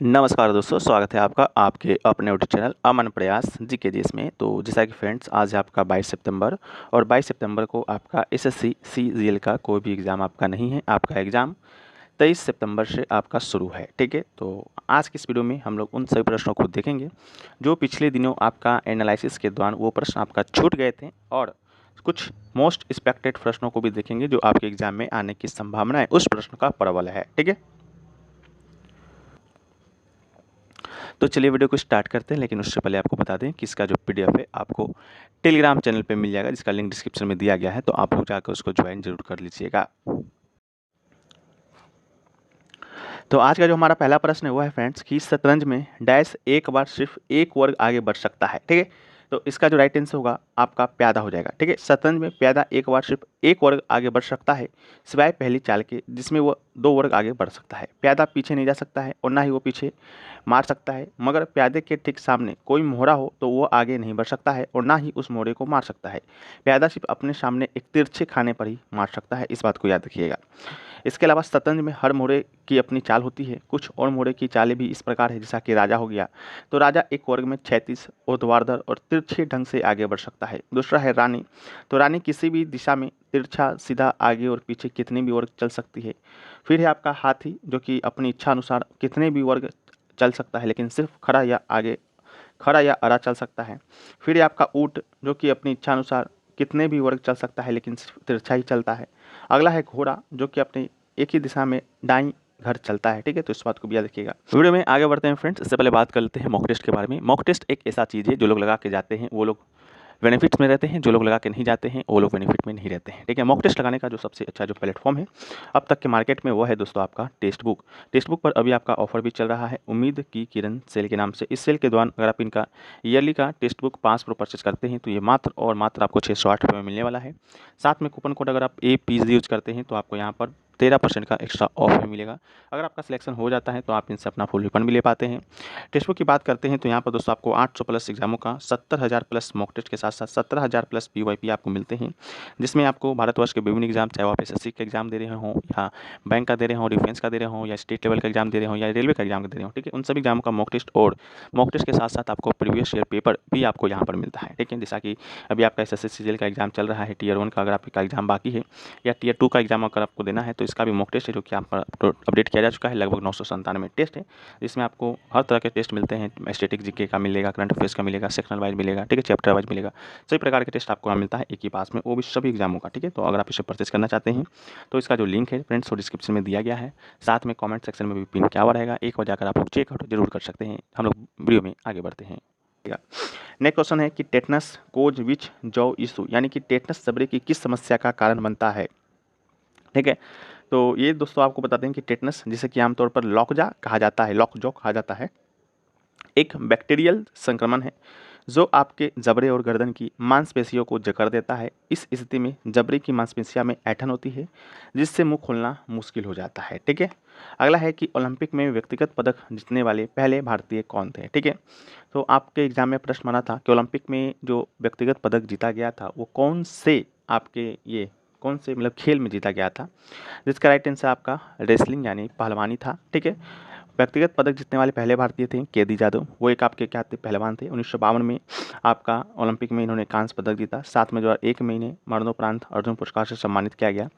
नमस्कार दोस्तों, स्वागत है आपका आपके अपने यूट्यूब चैनल अमन प्रयास जीके जीएस में। तो जैसा कि फ्रेंड्स, आज है आपका 22 सितंबर और 22 सितंबर को आपका एसएससी सीजीएल का कोई भी एग्ज़ाम आपका नहीं है। आपका एग्ज़ाम 23 सितंबर से आपका शुरू है। ठीक है, तो आज की इस वीडियो में हम लोग उन सभी प्रश्नों को देखेंगे जो पिछले दिनों आपका एनालिसिस के दौरान वो प्रश्न आपका छूट गए थे, और कुछ मोस्ट एक्सपेक्टेड प्रश्नों को भी देखेंगे जो आपके एग्जाम में आने की संभावना है, उस प्रश्न का प्रबल है। ठीक है, तो चलिए वीडियो को स्टार्ट करते हैं, लेकिन उससे पहले आपको बता दें कि इसका जो पीडीएफ है आपको टेलीग्राम चैनल पे मिल जाएगा, जिसका लिंक डिस्क्रिप्शन में दिया गया है, तो आप लोग जाकर उसको ज्वाइन जरूर कर लीजिएगा। तो आज का जो हमारा पहला प्रश्न है वो है फ्रेंड्स कि शतरंज में डैश एक बार सिर्फ एक वर्ग आगे बढ़ सकता है। ठीक है, तो इसका जो राइट आंसर होगा आपका प्यादा हो जाएगा। ठीक है, शतरंज में प्यादा एक बार सिर्फ एक वर्ग आगे बढ़ सकता है, सिवाय पहली चाल के जिसमें वो दो वर्ग आगे बढ़ सकता है। प्यादा पीछे नहीं जा सकता है और ना ही वो पीछे मार सकता है, मगर प्यादे के ठीक सामने कोई मोहरा हो तो वो आगे नहीं बढ़ सकता है और ना ही उस मोहरे को मार सकता है। प्यादा सिर्फ अपने सामने एक तिरछे खाने पर ही मार सकता है, इस बात को याद रखिएगा। इसके अलावा शतरंज में हर मोहरे की अपनी चाल होती है। कुछ और मोहरे की चालें भी इस प्रकार है, जैसा कि राजा हो गया, तो राजा एक वर्ग में क्षैतिज, ऊर्ध्वाधर और तिरछे ढंग से आगे बढ़ सकता है। दूसरा है रानी, तो रानी किसी भी दिशा में तिरछा, सीधा, आगे और पीछे कितने भी वर्ग चल सकती है। फिर है आपका हाथी, जो कि अपनी इच्छा अनुसार कितने भी वर्ग चल सकता है, लेकिन सिर्फ खड़ा या आड़ा चल सकता है। फिर है आपका ऊंट, जो कि अपनी इच्छा अनुसार कितने भी वर्ग चल सकता है, लेकिन सिर्फ तिरछा ही चलता है। अगला है घोड़ा, जो कि अपनी एक ही दिशा में दाईं घर चलता है। ठीक है, तो इस बात को भी याद रखिएगा। वीडियो में आगे बढ़ते हैं फ्रेंड्स, इससे पहले बात कर लेते हैं मॉक टेस्ट के बारे में। मॉक टेस्ट एक ऐसा चीज़ है जो लोग लगा के जाते हैं वो लोग बेनिफिट्स में रहते हैं, जो लोग लगा के नहीं जाते हैं वो लोग बेनिफिट में नहीं रहते हैं। ठीक है, मॉक टेस्ट लगाने का जो सबसे अच्छा जो प्लेटफॉर्म है अब तक के मार्केट में वो है दोस्तों आपका टेस्ट बुक। टेस्ट बुक पर अभी आपका ऑफर भी चल रहा है, उम्मीद की किरण सेल के नाम से। इस सेल के दौरान अगर आप इनका ईयरली का टेस्ट बुक 5 प्रो परचेज करते हैं तो ये मात्र और मात्र आपको 608 रुपये में मिलने वाला है। साथ में कूपन कोड अगर आप APZ यूज करते हैं तो आपको यहाँ पर 13% का एक्स्ट्रा ऑफ भी मिलेगा। अगर आपका सिलेक्शन हो जाता है तो आप इनसे अपना फुल रिफंड भी ले पाते हैं। टेस्ट बुक की बात करते हैं तो यहाँ पर दोस्तों आपको 800 प्लस एग्जामों का 70,000 प्लस मॉक टेस्ट के साथ साथ 17,000 प्लस PYP आपको मिलते हैं, जिसमें आपको भारतवर्ष के विभिन्न एग्जाम, चाहे आप SSC का एग्जाम दे रहे हों या बैंक का दे रहे हों, डिफेंस का दे रहे हों या स्टेट लेवल का एग्जाम दे रहे हों या रेलवे का एग्जाम दे रहे हों, ठीक है, उन सभी एग्जामों का मॉक टेस्ट और मॉक टेस्ट के साथ साथ आपको प्रीवियस ईयर पेपर भी आपको यहाँ पर मिलता है। ठीक है, जैसा कि अभी आपका SSC CGL का एग्जाम चल रहा है, Tier 1 का अगर आपका एग्जाम बाकी है या Tier 2 का एग्जाम अगर आपको देना है तो इसका भी मॉक टेस्ट है, जो कि आप पर अपडेट किया जा चुका है। लगभग 997 टेस्ट है, जिसमें आपको हर तरह के टेस्ट मिलते हैं। स्टैटिक जीके का मिलेगा, करंट अफेयर्स का मिलेगा, सेक्शनल वाइज मिलेगा, ठीक है, चैप्टर वाइज मिलेगा। सभी प्रकार के टेस्ट आपको यहाँ मिलता है एक ही पास में, वो भी सभी एग्जामों का। ठीक है, तो अगर आप इसे परचेज करना चाहते हैं तो इसका जो लिंक है फ्रेंड्स वो डिस्क्रिप्शन में दिया गया है, साथ में कमेंट सेक्शन में भी पिन किया हुआ रहेगा। एक बार जाकर आप लोग चेकआउट जरूर कर सकते हैं। हम लोग वीडियो में आगे बढ़ते हैं। नेक्स्ट क्वेश्चन है कि टेटनस कोज विच जॉ इशू, यानी कि टेटनस जबड़े की किस समस्या का कारण बनता है। ठीक है, तो ये दोस्तों आपको बता दें कि टेटनस, जिसे कि आमतौर पर लॉकजा कहा जाता है, लॉकजॉ कहा जाता है, एक बैक्टीरियल संक्रमण है जो आपके जबड़े और गर्दन की मांसपेशियों को जकड़ देता है। इस स्थिति में जबड़े की मांसपेशियों में ऐंठन होती है, जिससे मुंह खोलना मुश्किल हो जाता है। ठीक है, अगला है कि ओलंपिक में व्यक्तिगत पदक जीतने वाले पहले भारतीय कौन थे। ठीक है, तो आपके एग्जाम में प्रश्न बना था कि ओलंपिक में जो व्यक्तिगत पदक जीता गया था वो कौन से मतलब खेल में जीता गया था, जिसका राइट आंसर आपका रेसलिंग यानी पहलवानी था। ठीक है, व्यक्तिगत पदक जीतने वाले पहले भारतीय थे केदी जादव, वो एक आपके क्या थे, पहलवान थे। 1952 में आपका ओलंपिक में इन्होंने कांस्य पदक जीता। साथ में 2001 में इन्हें मरणोपरांत अर्जुन पुरस्कार से सम्मानित किया गया।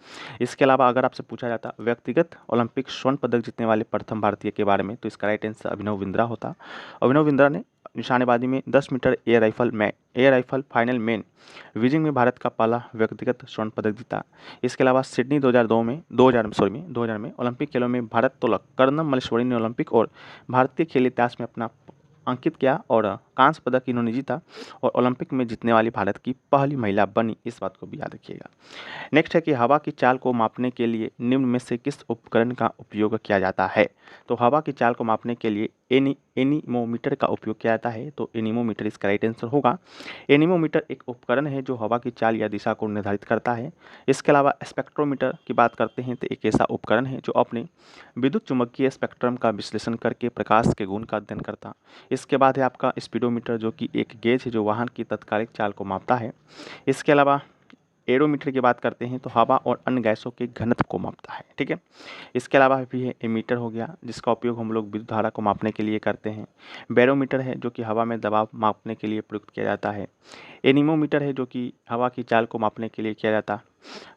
इसके अलावा अगर आपसे पूछा जाता व्यक्तिगत ओलंपिक स्वर्ण पदक जीतने वाले प्रथम भारतीय के बारे में, तो इसका राइट आंसर अभिनव बिंद्रा होता। अभिनव बिंद्रा ने निशानेबाजी में 10 metre air rifle final men Beijing में भारत का पहला व्यक्तिगत स्वर्ण पदक जीता। इसके अलावा सिडनी 2000 में ओलंपिक खेलों में भारत्तोलक कर्णम मल्लेश्वरी ने ओलंपिक और भारतीय खेल इतिहास में अपना अंकित किया और कांस्य पदक इन्होंने जीता और ओलंपिक में जीतने वाली भारत की पहली महिला बनी, इस बात को भी याद रखिएगा। नेक्स्ट है कि हवा की चाल को मापने के लिए निम्न में से किस उपकरण का उपयोग किया जाता है। तो हवा की चाल को मापने के लिए एनीमोमीटर का उपयोग किया जाता है, तो एनीमोमीटर इसका राइट आंसर होगा। एनीमोमीटर एक उपकरण है जो हवा की चाल या दिशा को निर्धारित करता है। इसके अलावा स्पेक्ट्रोमीटर की बात करते हैं तो एक ऐसा उपकरण है जो अपने विद्युत चुम्बकीय स्पेक्ट्रम का विश्लेषण करके प्रकाश के गुण का अध्ययन करता। इसके बाद है आपका स्पीडोमीटर, जो कि एक गेज है जो वाहन की तत्कालिक चाल को मापता है। इसके अलावा एरोमीटर की बात करते हैं तो हवा और अन्य गैसों के घनत्व को मापता है, ठीक है। इसके अलावा भी है एमीटर हो गया, जिसका उपयोग हम लोग विद्युत धारा को मापने के लिए करते हैं। बैरोमीटर है जो कि हवा में दबाव मापने के लिए प्रयुक्त किया जाता है। एनीमोमीटर है जो कि हवा की चाल को मापने के लिए किया जाता है।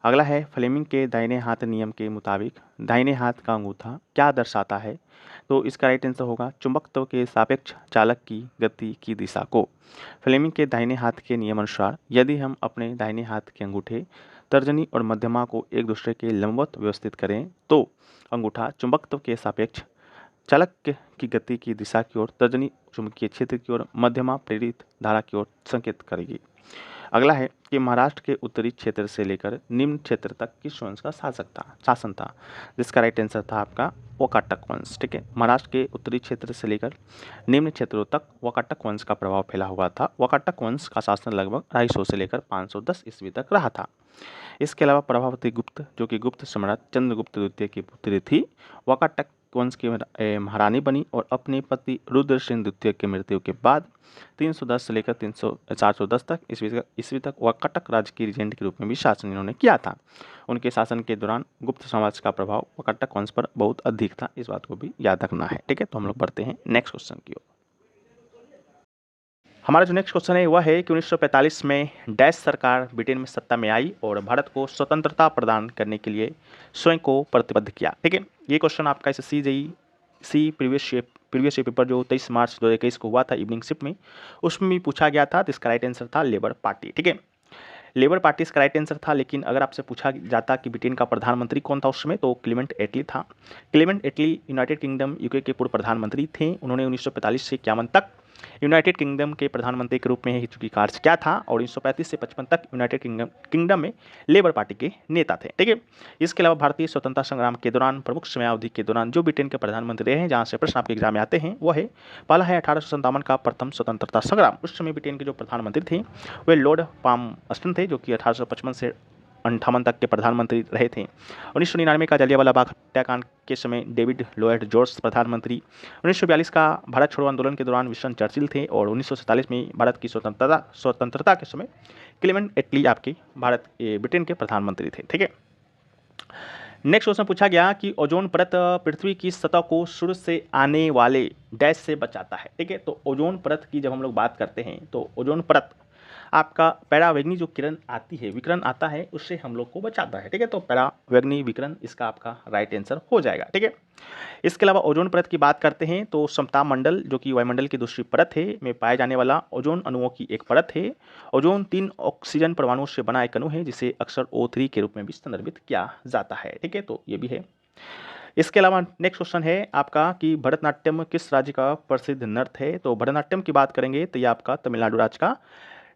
अगला है फ्लेमिंग के दाहिने हाथ नियम के मुताबिक दाहिने हाथ का अंगूठा क्या दर्शाता है? तो इसका राइट आंसर होगा चुंबकत्व के सापेक्ष चालक की गति की दिशा को। फ्लेमिंग के दाहिने हाथ के नियम अनुसार यदि हम अपने दाहिने हाथ के अंगूठे, तर्जनी और मध्यमा को एक दूसरे के लंबवत व्यवस्थित करें तो अंगूठा चुंबकत्व के सापेक्ष चालक की गति की दिशा की ओर, तर्जनी चुंबकीय क्षेत्र की ओर, मध्यमा प्रेरित धारा की ओर संकेत करेगी। अगला है कि महाराष्ट्र के उत्तरी क्षेत्र से लेकर निम्न क्षेत्र तक किस वंश का शासन था, जिसका राइट आंसर था आपका वाकाटक वंश, ठीक है। महाराष्ट्र के उत्तरी क्षेत्र से लेकर निम्न क्षेत्रों तक वाकाटक वंश का प्रभाव फैला हुआ था। वाकाटक वंश का शासन लगभग 250 से लेकर 510 ईस्वी तक रहा था। इसके अलावा प्रभावती गुप्त जो कि गुप्त सम्राट चंद्रगुप्त द्वितीय की पुत्री थी, वाकाटक वंश की महारानी बनी और अपने पति रुद्रसेन द्वितीय की मृत्यु के बाद 310 से लेकर 410 तक ईस्वी तक वाकाटक राज्य की रीजेंट के रूप में भी शासन इन्होंने किया था। उनके शासन के दौरान गुप्त समाज का प्रभाव वाकाटक वंश पर बहुत अधिक था, इस बात को भी याद रखना है, ठीक है। तो हम लोग बढ़ते हैं नेक्स्ट क्वेश्चन की ओर। हमारा जो नेक्स्ट क्वेश्चन है वह है कि 1945 में डैश सरकार ब्रिटेन में सत्ता में आई और भारत को स्वतंत्रता प्रदान करने के लिए स्वयं को प्रतिबद्ध किया, ठीक है। ये क्वेश्चन आपका इस सी प्रीवियस पेपर जो 23 मार्च 2021 को हुआ था इवनिंग शिफ्ट में, उसमें भी पूछा गया था। तो इसका राइट आंसर था लेबर पार्टी, ठीक है। लेबर पार्टी इसका राइट आंसर था। लेकिन अगर आपसे पूछा जाता कि ब्रिटेन का प्रधानमंत्री कौन था उस समय, तो क्लेमेंट एटली था। क्लेमेंट एटली यूनाइटेड किंगडम यूके के पूर्व प्रधानमंत्री थे। उन्होंने 1945 से 51 तक यूनाइटेड किंगडम के प्रधानमंत्री के रूप में ही चूंकि कार्य किया था और 1935 से 55 तक यूनाइटेड किंगडम में लेबर पार्टी के नेता थे, ठीक है। इसके अलावा भारतीय स्वतंत्रता संग्राम के दौरान प्रमुख समयावधि के दौरान जो ब्रिटेन के प्रधानमंत्री रहे हैं, जहां से प्रश्न आपके एग्जाम में आते हैं, वह है पहला है 1857 का प्रथम स्वतंत्रता संग्राम। उस समय ब्रिटेन के जो प्रधानमंत्री थे वे लॉर्ड पाल्मस्टन थे, जो कि 1855 से 58 तक के प्रधानमंत्री रहे थे। 1999 का जलियांवाला बाग हत्याकांड के समय डेविड लॉयड जॉर्ज प्रधानमंत्री। 1942 का भारत छोड़ो आंदोलन के दौरान विंस्टन चर्चिल थे और 1947 में भारत की स्वतंत्रता के समय क्लेमेंट एटली आपके ब्रिटेन के प्रधानमंत्री थे, ठीक है। नेक्स्ट क्वेश्चन पूछा गया कि ओजोन परत पृथ्वी की सतह को सूर्य से आने वाले डैश से बचाता है, ठीक है। तो ओजोन परत की जब हम लोग बात करते हैं तो ओजोन परत आपका पैरावैग्नि जो किरण आती है, विकिरण आता है, उससे हम लोग को बचाता है, ठीक है। तो पैरावैग्नि विकिरण इसका आपका राइट आंसर हो जाएगा, ठीक है। इसके अलावा ओजोन परत की बात करते हैं तो समताप मंडल जो कि वायुमंडल की दूसरी परत है में पाए जाने वाला ओजोन अणुओं की एक परत है। ओजोन 3 ऑक्सीजन परमाणुओं से बना एक अणु है जिसे अक्सर O3 के रूप में भी संदर्भित किया जाता है, ठीक है। तो ये भी है। इसके अलावा नेक्स्ट क्वेश्चन है आपका कि भरतनाट्यम किस राज्य का प्रसिद्ध नृत्य है। तो भरतनाट्यम की बात करेंगे तो ये आपका तमिलनाडु राज्य का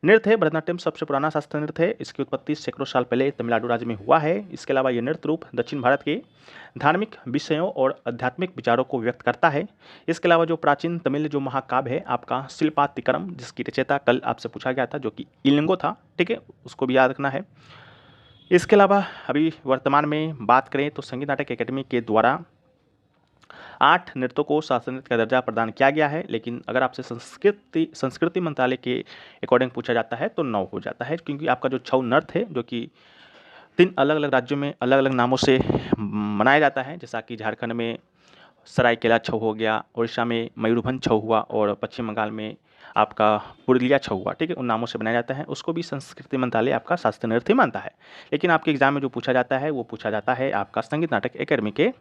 नृत्य है। भरतनाट्यम सबसे पुराना शास्त्रीय नृत्य है। इसकी उत्पत्ति सैकड़ों साल पहले तमिलनाडु राज्य में हुआ है। इसके अलावा यह नृत्य रूप दक्षिण भारत के धार्मिक विषयों और आध्यात्मिक विचारों को व्यक्त करता है। इसके अलावा जो प्राचीन तमिल जो महाकाव्य है आपका शिल्पातिकरम, जिसकी रचयिता कल आपसे पूछा गया था जो कि इलिंगो था, ठीक है, उसको भी याद रखना है। इसके अलावा अभी वर्तमान में बात करें तो संगीत नाटक अकेडमी के द्वारा 8 नृत्यों को शास्त्रीय नृत्य का दर्जा प्रदान किया गया है। लेकिन अगर आपसे संस्कृति मंत्रालय के अकॉर्डिंग पूछा जाता है तो 9 हो जाता है, क्योंकि आपका जो छऊ नृत्य है जो कि 3 अलग अलग राज्यों में अलग अलग नामों से मनाया जाता है, जैसा कि झारखंड में सरायकेला छऊ हो गया, उड़ीसा में मयूरभंज छऊ हुआ और पश्चिम बंगाल में आपका पुरुलिया छऊ हुआ, ठीक है, उन नामों से बनाया जाता है। उसको भी संस्कृति मंत्रालय आपका शास्त्रीय नृत्य मानता है। लेकिन आपके एग्जाम में जो पूछा जाता है वो पूछा जाता है आपका संगीत नाटक अकेडमी के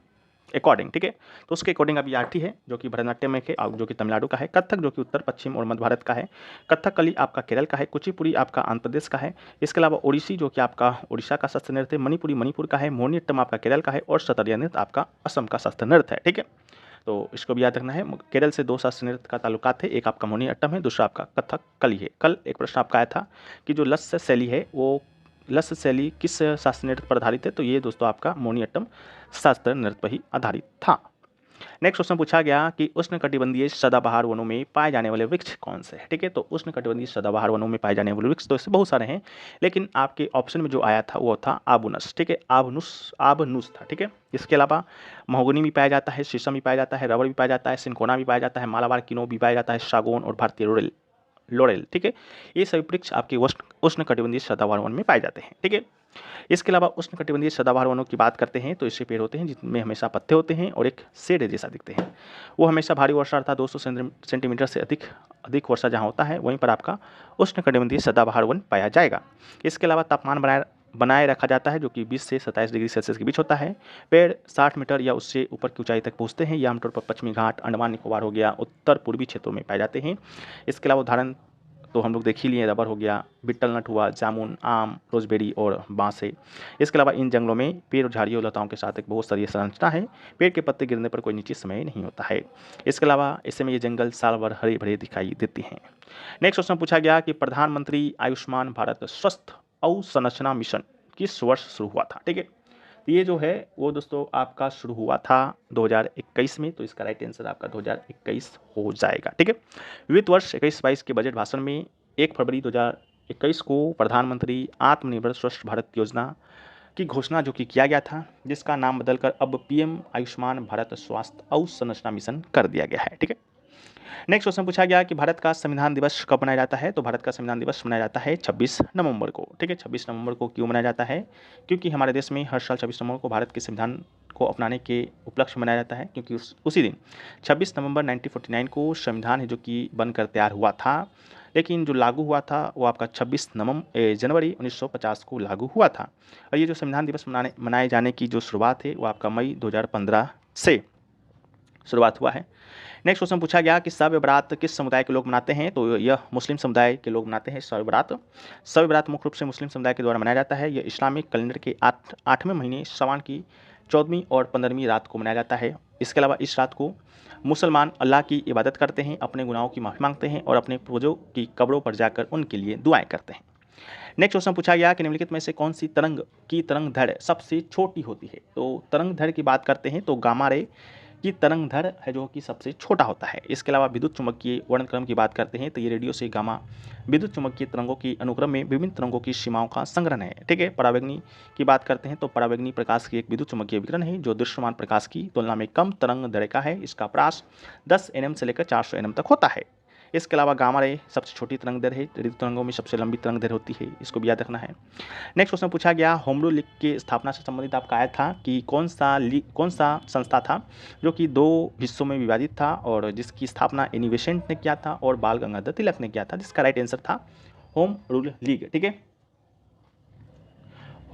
अकॉर्डिंग, ठीक है। तो उसके अकॉर्डिंग अभी आरटी है जो कि भरतनाट्यम में जो कि तमिलनाडु का है, कथक जो कि उत्तर पश्चिम और मध्य भारत का है, कथकली आपका केरल का है, कुचिपुड़ी आपका आंध्र प्रदेश का है। इसके अलावा ओडिसी जो कि आपका उड़ीसा का शास्त्रीय नृत्य है, मणिपुरी मणिपुर का है, मोहिनीअट्टम आपका केरल का है और सतरिया नृत्य आपका असम का शास्त्रीय नृत्य है, ठीक है। तो इसको भी याद रखना है। केरल से 2 शास्त्रीय नृत्य का ताल्लुकात है, एक आपका मोहिनीअट्टम है, दूसरा आपका कथकली है। कल एक प्रश्न आपका आया था कि जो लस्य शैली है वो लस्य शैली किस शास्त्रीय नृत्य पर आधारित है, तो ये दोस्तों आपका मोहिनीअट्टम शास्त्रीय नृत्य पर ही आधारित था। नेक्स्ट क्वेश्चन पूछा गया कि उष्णकटिबंधीय सदाबहार वनों में पाए जाने वाले वृक्ष कौन से हैं, ठीक है। तो उष्णकटिबंधीय सदाबहार वनों में पाए जाने वाले वृक्ष तो इससे बहुत सारे हैं, लेकिन आपके ऑप्शन में जो आया था वो था आबुनस, ठीक है, आबनुस था, ठीक है। इसके अलावा महोगनी भी पाया जाता है, शीशम भी पाया जाता है, रबड़ भी पाया जाता है, सिनकोना भी पाया जाता है, मालाबार किनो भी पाया जाता है, सागौन और भारतीय रोडेल लॉरेल, ठीक है। ये सभी वृक्ष आपके उष्णकटिबंधीय सदाबहार वन में पाए जाते हैं, ठीक है। इसके अलावा उष्णकटिबंधीय सदाबहार वनों की बात करते हैं तो ऐसे पेड़ होते हैं जिनमें हमेशा पत्ते होते हैं और एक शेड जैसा दिखते हैं। वो हमेशा भारी वर्षा अर्थात 200 सेंटीमीटर से अधिक अधिक वर्षा जहाँ होता है वहीं पर आपका उष्णकटिबंधीय सदाबहार वन पाया जाएगा। इसके अलावा तापमान बनाए रखा जाता है जो कि 20 से 27 डिग्री सेल्सियस के बीच होता है। पेड़ 60 मीटर या उससे ऊपर की ऊंचाई तक पहुंचते हैं। ये आमतौर पर पश्चिमी घाट, अंडमान निकोबार हो गया, उत्तर पूर्वी क्षेत्रों में पाए जाते हैं। इसके अलावा उदाहरण तो हम लोग देख ही लिए, रबर हो गया, बिट्टल नट हुआ, जामुन, आम, रोजबेरी और बांस है। इसके अलावा इन जंगलों में पेड़ और झाड़ियों और लताओं के साथ एक बहुत स्तरीय संरचना है। पेड़ के पत्ते गिरने पर कोई निश्चित समय नहीं होता है। इसके अलावा ऐसे में ये जंगल साल भर हरे भरे दिखाई देते हैं। नेक्स्ट क्वेश्चन पूछा गया कि प्रधानमंत्री आयुष्मान भारत स्वस्थ अवसंरचना मिशन किस वर्ष शुरू हुआ था, ठीक है। ये जो है वो दोस्तों आपका शुरू हुआ था 2021 में, तो इसका राइट आंसर आपका 2021 हो जाएगा, ठीक है। वित्त वर्ष 21-22 के बजट भाषण में 1 फरवरी 2021 को प्रधानमंत्री आत्मनिर्भर स्वस्थ भारत योजना की घोषणा जो कि किया गया था, जिसका नाम बदलकर अब पीएम आयुष्मान भारत स्वास्थ्य अवसंरचना मिशन कर दिया गया है, ठीक है। नेक्स्ट क्वेश्चन पूछा गया कि भारत का संविधान दिवस कब मनाया जाता है, तो भारत का संविधान दिवस मनाया जाता है 26 नवंबर को, ठीक है। 26 नवंबर को क्यों मनाया जाता है, क्योंकि हमारे देश में हर साल 26 नवंबर को भारत के संविधान को अपनाने के उपलक्ष्य में मनाया जाता है, क्योंकि उसी दिन 26 नवंबर 1949 को संविधान है जो कि बनकर तैयार हुआ था, लेकिन जो लागू हुआ था वो आपका 26 जनवरी 1950 को लागू हुआ था। और ये जो संविधान दिवस मनाए जाने की जो शुरुआत है वो आपका मई 2015 से शुरुआत हुआ है। नेक्स्ट क्वेश्चन पूछा गया कि शब बारात किस समुदाय के लोग मनाते हैं, तो यह मुस्लिम समुदाय के लोग मनाते हैं शब बारात। शब बारात मुख्य रूप से मुस्लिम समुदाय के द्वारा मनाया जाता है। यह इस्लामिक कैलेंडर के 8वें महीने शवान की 14वीं और 15वीं रात को मनाया जाता है। इसके अलावा इस रात को मुसलमान अल्लाह की इबादत करते हैं, अपने गुनाहों की माफ़ी मांगते हैं और अपने पूर्वजों की कब्रों पर जाकर उनके लिए दुआएं करते हैं। नेक्स्ट क्वेश्चन पूछा गया कि निम्नलिखित में से कौन सी तरंग की तरंग दैर्घ्य सबसे छोटी होती है, तो तरंग दैर्घ्य की बात करते हैं तो गामा रे की तरंग दैर्घ्य है जो कि सबसे छोटा होता है। इसके अलावा विद्युत चुम्बकीय वर्णक्रम की बात करते हैं तो ये रेडियो से गामा विद्युत चुम्बकीय तरंगों की अनुक्रम में विभिन्न तरंगों की सीमाओं का संग्रह है, ठीक है। परावैंगनी की बात करते हैं तो परावैंगनी प्रकाश की एक विद्युत चुम्बकीय विकिरण है जो दृश्यमान प्रकाश की तुलना में कम तरंग दैर्घ्य का है। इसका प्रकाश 10 nm से लेकर 400 nm तक होता है। इसके अलावा गामा रे सबसे छोटी तरंग दैर्घ्य है, रेडियो तरंगों में सबसे लंबी तरंग दैर्घ्य होती है, इसको भी याद रखना है। नेक्स्ट क्वेश्चन पूछा गया होम रूल लीग की स्थापना से संबंधित आपका आया था कि कौन सा संस्था था जो कि 2 हिस्सों में विभाजित था और जिसकी स्थापना एनी बेसेंट ने किया था और बाल गंगाधर तिलक ने किया था, जिसका राइट आंसर था होम रूल लीग, ठीक है।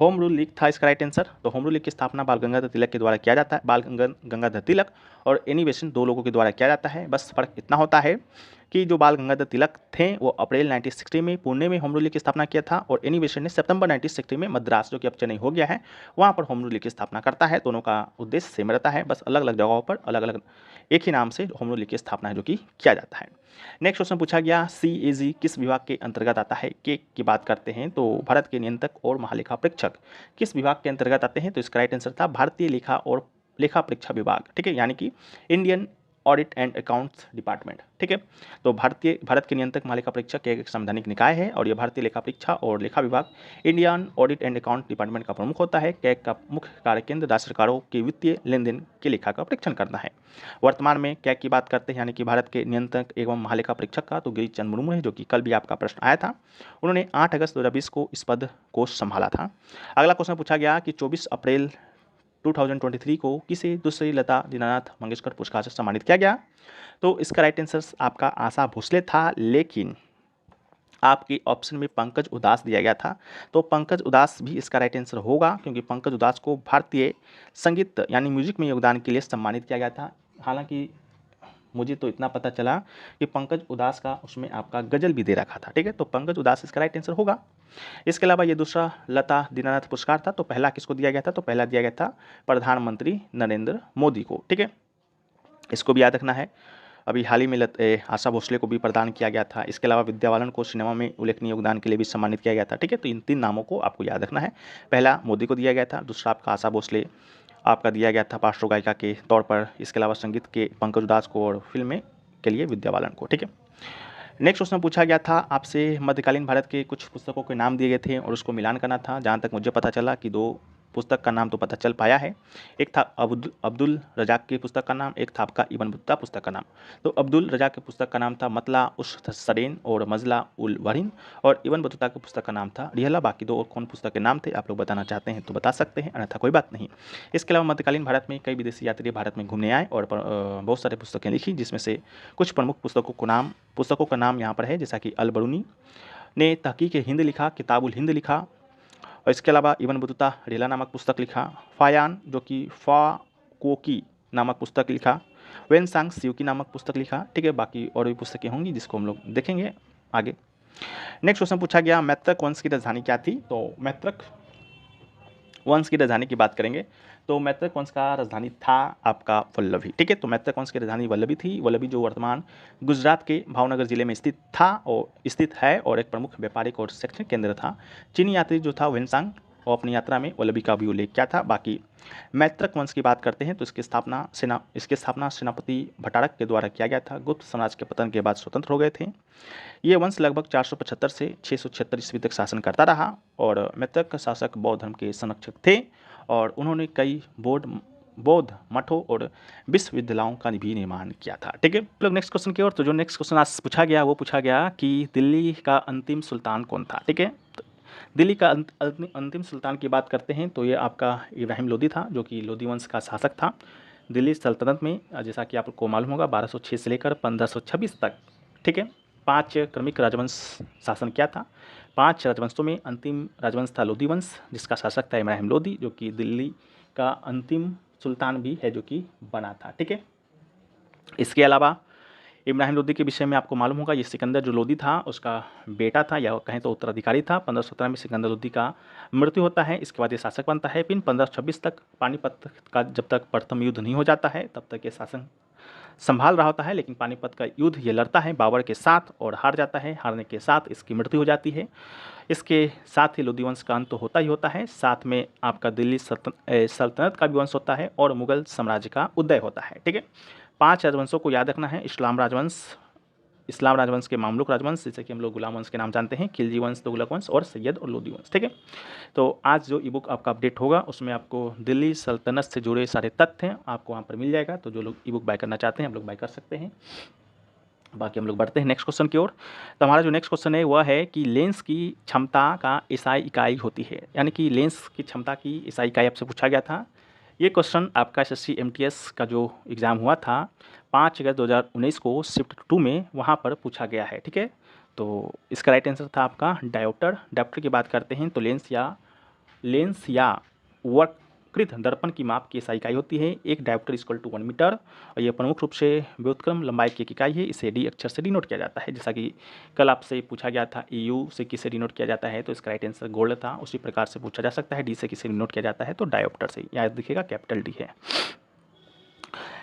होम रूल लीग था इसका राइट आंसर। तो होम रूल लीग की स्थापना बाल गंगाधर तिलक के द्वारा किया जाता है। बाल गंगाधर तिलक और एनी बेसेंट 2 लोगों के द्वारा किया जाता है। बस फर्क इतना होता है कि जो बाल गंगाधर तिलक थे वो अप्रैल 1960 में पुणे में होम रूल लीग की स्थापना किया था और एनी बेसेंट ने सितंबर 1960 में मद्रास जो कि अब चेन्नई हो गया है वहाँ पर होम रूल लीग की स्थापना करता है। दोनों का उद्देश्य सेम रहता है, बस अलग अलग जगहों पर अलग अलग एक ही नाम से होम रूल लीग की स्थापना है जो कि किया जाता है। नेक्स्ट क्वेश्चन पूछा गया CAG किस विभाग के अंतर्गत आता है। के की बात करते हैं तो भारत के नियंत्रक और महालेखा परीक्षक किस विभाग के अंतर्गत आते हैं, तो इसका राइट आंसर था भारतीय लेखा और लेखा परीक्षा विभाग, ठीक है, यानी कि Indian audit and accounts department, ठीक है। तो भारत के नियंत्रक महालेखा परीक्षक एक संवैधानिक निकाय है और यह भारतीय लेखा परीक्षा और लेखा विभाग Indian audit and account department का प्रमुख होता है। कैग का मुख्य कार्य केंद्र राज्य सरकारों के वित्तीय लेन देन के लेखा का परीक्षण करना है। वर्तमान में कैग की बात करते हैं यानी कि भारत के नियंत्रक एवं महालेखा परीक्षक का तो गिरीश चंद्र मुर्मू है जो कि कल भी आपका प्रश्न आया था। उन्होंने 8 अगस्त 2020 को इस पद को संभाला था। अगला क्वेश्चन पूछा गया कि 24 अप्रैल 2023 को किसे दूसरी लता दीनानाथ मंगेशकर पुरस्कार से सम्मानित किया गया, तो इसका राइट आंसर आपका आशा भोसले था, लेकिन आपके ऑप्शन में पंकज उदास दिया गया था। तो पंकज उदास भी इसका राइट आंसर होगा क्योंकि पंकज उदास को भारतीय संगीत यानी म्यूजिक में योगदान के लिए सम्मानित किया गया था। हालांकि मुझे तो इतना पता चला कि पंकज उदास का उसमें आपका गजल भी दे रखा था, ठीक है। तो पंकज उदास इसका राइट आंसर होगा। इसके अलावा ये दूसरा लता दीनानाथ पुरस्कार था, तो पहला किसको दिया गया था, तो पहला दिया गया था प्रधानमंत्री नरेंद्र मोदी को, ठीक है। इसको भी याद रखना है। अभी हाल ही में आशा भोसले को भी प्रदान किया गया था। इसके अलावा विद्या बालन को सिनेमा में उल्लेखनीय योगदान के लिए भी सम्मानित किया गया था, ठीक है। तो इन 3 नामों को आपको याद रखना है। पहला मोदी को दिया गया था, दूसरा आपका आशा भोसले आपका दिया गया था पार्श्व गायिका के तौर पर, इसके अलावा संगीत के पंकज उदास को और फिल्म में के लिए विद्या बालन को, ठीक है। नेक्स्ट क्वेश्चन पूछा गया था आपसे मध्यकालीन भारत के कुछ पुस्तकों के नाम दिए गए थे और उसको मिलान करना था। जहाँ तक मुझे पता चला कि 2 पुस्तक का नाम तो पता चल पाया है। एक था अब्दुल रज़ाक की पुस्तक का नाम, एक था आपका इब्न बतूता पुस्तक का नाम। तो अब्दुल रज़ाक की पुस्तक का नाम था मतला उस सरेन और मजला उल वरीन, और इब्न बतूता की पुस्तक का नाम था रिहला। बाकी दो और कौन पुस्तक के नाम थे आप लोग बताना चाहते हैं तो बता सकते हैं, अन्यथा कोई बात नहीं। इसके अलावा मध्यकालीन भारत में कई विदेशी यात्री भारत में घूमने आए और बहुत सारे पुस्तकें लिखी, जिसमें से कुछ प्रमुख पुस्तकों का नाम यहाँ पर है, जैसा कि अल बरूनी ने तहकीक हिंद लिखा, किताबुल हिंद लिखा, और इसके अलावा इब्न बतूता रिहला नामक पुस्तक लिखा, फायान जो कि फ़ाकोकी नामक पुस्तक लिखा, वेनसांग सियूकी नामक पुस्तक लिखा। ठीक है, बाकी और भी पुस्तकें होंगी जिसको हम लोग देखेंगे आगे। नेक्स्ट क्वेश्चन पूछा गया, मैत्रक वंश की राजधानी क्या थी? तो मैत्रक वंश की राजधानी की बात करेंगे तो मैत्रक वंश का राजधानी था आपका वल्लभी। ठीक है, तो मैत्रक वंश की राजधानी वल्लभी थी। वल्लभी जो वर्तमान गुजरात के भावनगर जिले में स्थित है और एक प्रमुख व्यापारिक और शैक्षणिक केंद्र था। चीनी यात्री जो था वेनसांग और अपनी यात्रा में वल्लभी का भी उल्लेख किया था। बाकी मैत्रक वंश की बात करते हैं तो इसकी स्थापना सेनापति भट्टारक के द्वारा किया गया था। गुप्त साम्राज्य के पतन के बाद स्वतंत्र हो गए थे। ये वंश लगभग 475 से 676 ईस्वी तक शासन करता रहा और मैत्रक शासक बौद्ध धर्म के संरक्षक थे और उन्होंने कई बौद्ध मठों और विश्वविद्यालयों का भी निर्माण किया था। ठीक है, लोग नेक्स्ट क्वेश्चन की ओर। तो जो नेक्स्ट क्वेश्चन आज पूछा गया वो पूछा गया कि दिल्ली का अंतिम सुल्तान कौन था? ठीक है, तो दिल्ली का अंतिम सुल्तान की बात करते हैं तो ये आपका इब्राहिम लोदी था, जो कि लोदी वंश का शासक था दिल्ली सल्तनत में। जैसा कि आपको मालूम होगा 1206 से लेकर 1526 तक। ठीक है, 5 क्रमिक राजवंश शासन किया था। 5 राजवंशों में अंतिम राजवंश था लोदी वंश, जिसका शासक था इब्राहिम लोदी, जो कि दिल्ली का अंतिम सुल्तान भी है, जो कि बना था। ठीक है, इसके अलावा इब्राहिम लोदी के विषय में आपको मालूम होगा, ये सिकंदर जो लोदी था उसका बेटा था या कहें तो उत्तराधिकारी था। 1517 में सिकंदर लोदी का मृत्यु होता है। इसके बाद ये शासक बनता है। फिर 1526 तक पानीपत का जब तक प्रथम युद्ध नहीं हो जाता है तब तक ये शासन संभाल रहा होता है, लेकिन पानीपत का युद्ध ये लड़ता है बाबर के साथ और हार जाता है। हारने के साथ इसकी मृत्यु हो जाती है। इसके साथ ही लोदी वंश का अंत तो होता ही होता है, साथ में आपका दिल्ली सल्तनत का भी वंश होता है और मुगल साम्राज्य का उदय होता है। ठीक है, 5 राजवंशों को याद रखना है। इस्लाम राजवंश के मामलुक राजवंश, जैसे कि हम लोग गुलाम वंश के नाम जानते हैं, खिलजी वंश, तुगलक वंश और सैयद और लोदी वंश। ठीक है, तो आज जो ई बुक आपका अपडेट होगा उसमें आपको दिल्ली सल्तनत से जुड़े सारे तथ्य आपको वहाँ पर मिल जाएगा। तो जो लोग ई बुक बाय करना चाहते हैं हम लोग बाय कर सकते हैं। बाकी हम लोग बढ़ते हैं नेक्स्ट क्वेश्चन की ओर। तो हमारा जो नेक्स्ट क्वेश्चन है वह है कि लेंस की क्षमता का एसआई इकाई होती है, यानी कि लेंस की क्षमता की एसआई इकाई आपसे पूछा गया था। ये क्वेश्चन आपका SSC MTS का जो एग्ज़ाम हुआ था 5 अगस्त 2019 को शिफ्ट 2 में वहाँ पर पूछा गया है। ठीक है, तो इसका राइट आंसर था आपका डायोप्टर की बात करते हैं तो लेंस या वक्रकृत दर्पण की माप की एसआई इकाई होती है। एक डायोप्टर इक्वल टू 1 मीटर और ये प्रमुख रूप से व्युत्क्रम लंबाई की एक इकाई है। इसे डी अक्षर से डिनोट किया जाता है, जैसा कि कल आपसे पूछा गया था EU से किसे डिनोट किया जाता है, तो इसका राइट आंसर गोल्ड था। उसी प्रकार से पूछा जा सकता है डी से किसे डिनोट किया जाता है, तो डायोप्टर से याद दिखेगा कैपिटल डी है।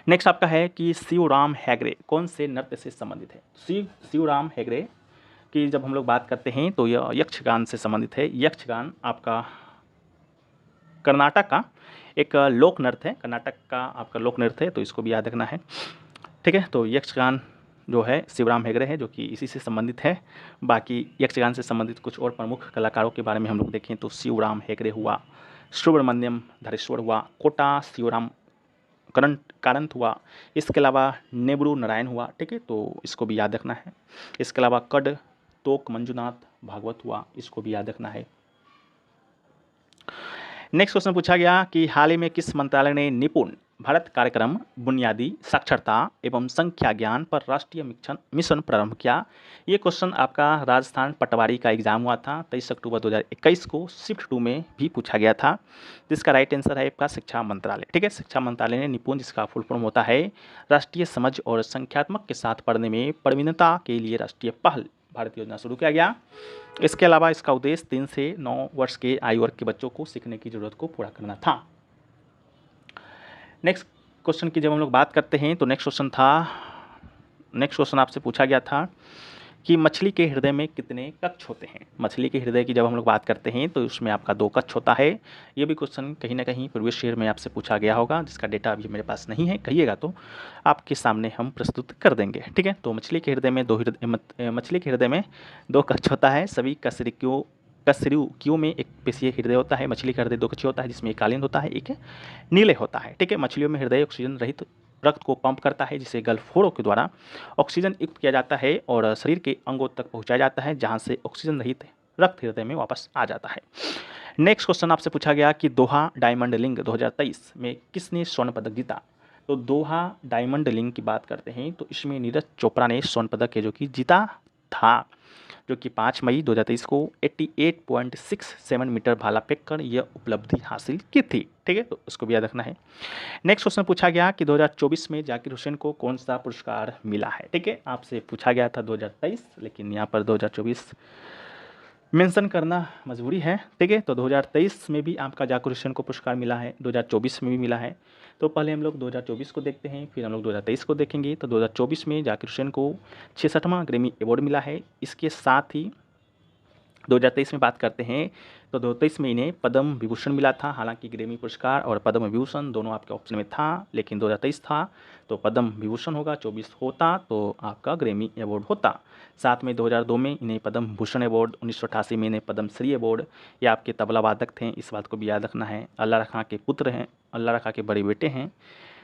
नेक्स्ट आपका है कि शिवराम हेगड़े कौन से नृत्य से संबंधित है? शिवराम हेगड़े की जब हम लोग बात करते हैं तो यह यक्षगान से संबंधित है। यक्षगान आपका कर्नाटक का एक लोक नृत्य है, कर्नाटक का आपका लोक नृत्य है, तो इसको भी याद रखना है। ठीक है, तो यक्षगान जो है शिवराम हेगड़े है, जो कि इसी से संबंधित है। बाकी यक्षगान से संबंधित कुछ और प्रमुख कलाकारों के बारे में हम लोग देखें तो शिवराम हेगड़े हुआ, सुब्रमण्यम धरेश्वर हुआ, कोटा शिवराम कारंत हुआ, इसके अलावा नेबरू नारायण हुआ। ठीक है, तो इसको भी याद रखना है। इसके अलावा कड तोक मंजुनाथ भागवत हुआ, इसको भी याद रखना है। नेक्स्ट क्वेश्चन पूछा गया कि हाल ही में किस मंत्रालय ने निपुण भारत कार्यक्रम बुनियादी साक्षरता एवं संख्या ज्ञान पर राष्ट्रीय मिशन प्रारंभ किया? ये क्वेश्चन आपका राजस्थान पटवारी का एग्जाम हुआ था 23 अक्टूबर 2021 को शिफ्ट 2 में भी पूछा गया था, जिसका राइट आंसर है आपका शिक्षा मंत्रालय। ठीक है, शिक्षा मंत्रालय ने निपुण, जिसका फुल फॉर्म होता है राष्ट्रीय समझ और संख्यात्मक के साथ पढ़ने में प्रवीणता के लिए राष्ट्रीय पहल भारत योजना शुरू किया गया। इसके अलावा इसका उद्देश्य 3 से 9 वर्ष के आयु वर्ग के बच्चों को सीखने की जरूरत को पूरा करना था। नेक्स्ट क्वेश्चन की जब हम लोग बात करते हैं तो नेक्स्ट क्वेश्चन आपसे पूछा गया था कि मछली के हृदय में कितने कक्ष होते हैं? मछली के हृदय की जब हम लोग बात करते हैं तो उसमें आपका 2 कक्ष होता है। ये भी क्वेश्चन कहीं ना कहीं प्रीवियस ईयर में आपसे पूछा गया होगा, जिसका डेटा अभी मेरे पास नहीं है, कहिएगा तो आपके सामने हम प्रस्तुत कर देंगे। ठीक है, तो मछली के हृदय में 2 कक्ष होता है। सभी कशेरुकियों कशेरुकियों में एक पेशीय हृदय होता है। मछली का हृदय दो कक्षीय होता है, जिसमें एक कालीन होता है, एक नीले होता है। ठीक है, मछलियों में हृदय ऑक्सीजन रहित रक्त को पंप करता है, जिसे गलफोड़ों के द्वारा ऑक्सीजन युक्त किया जाता है और शरीर के अंगों तक पहुंचाया जाता है, जहां से ऑक्सीजन रहित रक्त हृदय में वापस आ जाता है। नेक्स्ट क्वेश्चन आपसे पूछा गया कि दोहा डायमंड लिंग 2023 में किसने स्वर्ण पदक जीता। तो दोहा डायमंड लिंग की बात करते हैं तो इसमें नीरज चोपड़ा ने स्वर्ण पदक है जो कि जीता था, जो कि 5 मई 2023 को 88.67 मीटर भाला फेंककर यह उपलब्धि हासिल की थी। ठीक है, तो उसको भी याद रखना है। नेक्स्ट क्वेश्चन पूछा गया कि 2024 में जाकिर हुसैन को कौन सा पुरस्कार मिला है। ठीक है, आपसे पूछा गया था 2023, लेकिन यहाँ पर 2024 मेंशन करना मजबूरी है। ठीक है, तो 2023 में भी आपका जाकिर हुसैन को पुरस्कार मिला है, 2024 में भी मिला है। तो पहले हम लोग 2024 को देखते हैं, फिर हम लोग 2023 को देखेंगे। तो 2024 में जाकिर हुसैन को 66वां ग्रैमी अवार्ड मिला है। इसके साथ ही 2023 में बात करते हैं तो 2023 में इन्हें पद्म विभूषण मिला था। हालांकि ग्रैमी पुरस्कार और पद्म विभूषण दोनों आपके ऑप्शन में था, लेकिन 2023 था तो पद्म विभूषण होगा, 24 होता तो आपका ग्रैमी अवार्ड होता। साथ में 2002 में इन्हें पद्म भूषण अवार्ड, 1988 में इन्हें पद्म श्री अवार्ड। ये आपके तबला वादक थे, इस बात को भी याद रखना है। अल्लाह रखा के पुत्र हैं, अल्लाह रखा के बड़े बेटे हैं।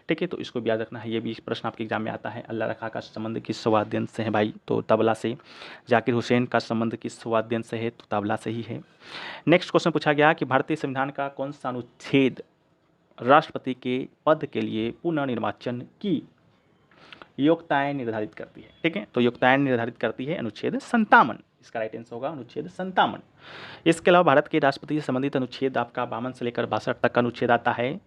ठीक है, तो इसको भी याद रखना है। ये भी प्रश्न आपके एग्जाम में आता है, अल्लाह रखा का संबंध किस वाद्यंत्र से है भाई, तो तबला से। जाकिर हुसैन का संबंध किस वाद्यंत्र से है, तो तबला से ही है। नेक्स्ट क्वेश्चन पूछा गया कि भारतीय संविधान का कौन सा अनुच्छेद राष्ट्रपति के पद के लिए पुनर्निर्वाचन की योग्यताएं निर्धारित करती है। ठीक है, तो योग्यताएं निर्धारित करती है अनुच्छेद 57। इसका राइट आंसर होगा अनुच्छेद 57। इसके अलावा भारत के राष्ट्रपति से संबंधित अनुच्छेद आपका 52 से लेकर 62 तक का अनुच्छेद आता है,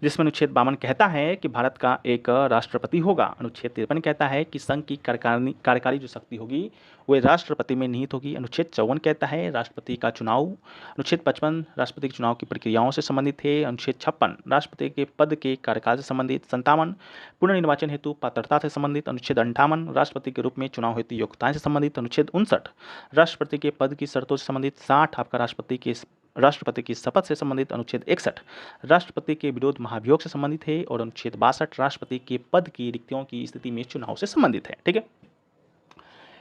जिसमें अनुच्छेद 52 कहता है कि भारत का एक राष्ट्रपति होगा। अनुच्छेद 53 कहता है कि संघ की कार्यकारी जो शक्ति होगी वह राष्ट्रपति में निहित होगी। अनुच्छेद 54 कहता है राष्ट्रपति का चुनाव। अनुच्छेद 55 राष्ट्रपति के चुनाव की प्रक्रियाओं से संबंधित है। अनुच्छेद 56 राष्ट्रपति के पद के कार्यकाल से संबंधित। 57 पुनर्निर्वाचन हेतु पात्रता से संबंधित। अनुच्छेद 58 राष्ट्रपति के रूप में चुनाव हेतु योग्यताएं से संबंधित। अनुच्छेद 59 राष्ट्रपति के पद की शर्तों से संबंधित। 60 आपका राष्ट्रपति की शपथ से संबंधित। अनुच्छेद 61 राष्ट्रपति के विरोध महाभियोग से संबंधित है। और अनुच्छेद 62 राष्ट्रपति के पद की रिक्तियों की स्थिति में चुनाव से संबंधित है। ठीक है,